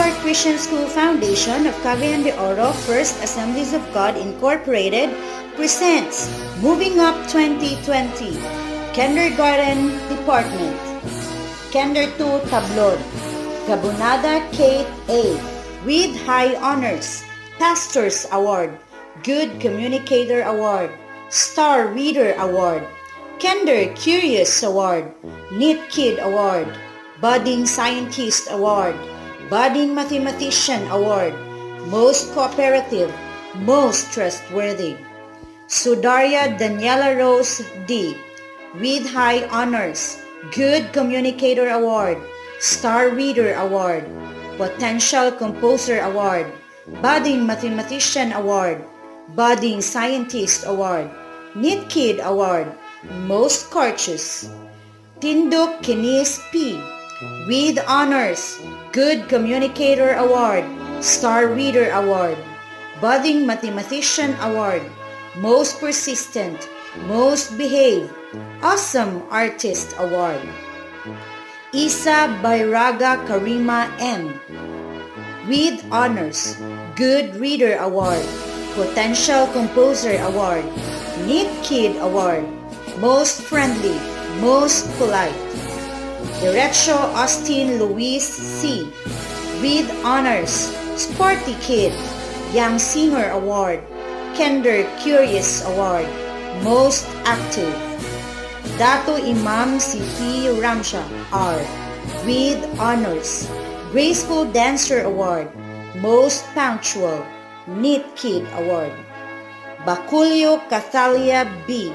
Our Christian School Foundation of Cagayan de Oro First Assemblies of God Incorporated presents Moving Up 2020 Kindergarten Department. Kinder 2 Tablon, Gabonada K-8 with High Honors, Pastors Award, Good Communicator Award, Star Reader Award, Kinder Curious Award, Neat Kid Award, Budding Scientist Award, Budding Mathematician Award, Most Cooperative, Most Trustworthy. Sudaria Daniela Rose D. with High Honors, Good Communicator Award, Star Reader Award, Potential Composer Award, Budding Mathematician Award, Budding Scientist Award, Neat Kid Award, Most Courteous. Tinduk Kinis P. with Honors, Good Communicator Award, Star Reader Award, Budding Mathematician Award, Most Persistent, Most Behaved, Awesome Artist Award. Isa Bayraga Karima M. with Honors, Good Reader Award, Potential Composer Award, Neat Kid Award, Most Friendly, Most Polite. Derecho Austin Luis C. with Honors, Sporty Kid, Young Singer Award, Kinder Curious Award, Most Active. Dato Imam Siti Ramsha R. with Honors, Graceful Dancer Award, Most Punctual, Neat Kid Award. Baculio Cathalia B.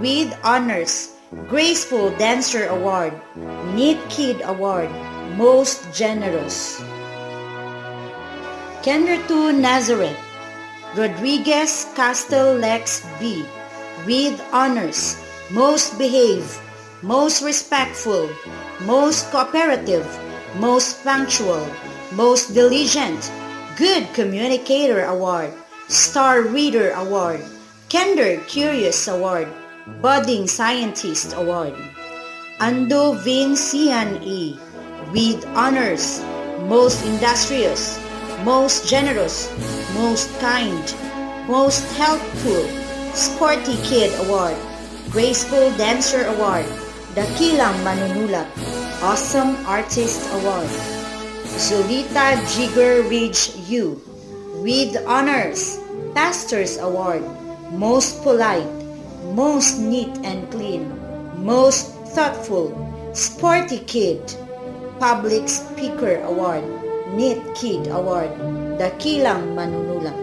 with Honors, Graceful Dancer Award, Neat Kid Award, Most Generous. Kinder 2 Nazareth, Rodriguez Castel Lex B. with Honors, Most Behaved, Most Respectful, Most Cooperative, Most Punctual, Most Diligent, Good Communicator Award, Star Reader Award, Kinder Curious Award, Budding Scientist Award. Ando Vin Sian E. with Honors, Most Industrious, Most Generous, Most Kind, Most Helpful, Sporty Kid Award, Graceful Dancer Award, Dakilang Manunulat, Awesome Artist Award. Zulita Jigger Ridge U. with Honors, Pastors Award, Most Polite, Most Neat and Clean, Most Thoughtful, Sporty Kid, Public Speaker Award, Neat Kid Award, Dakilang Manunulat.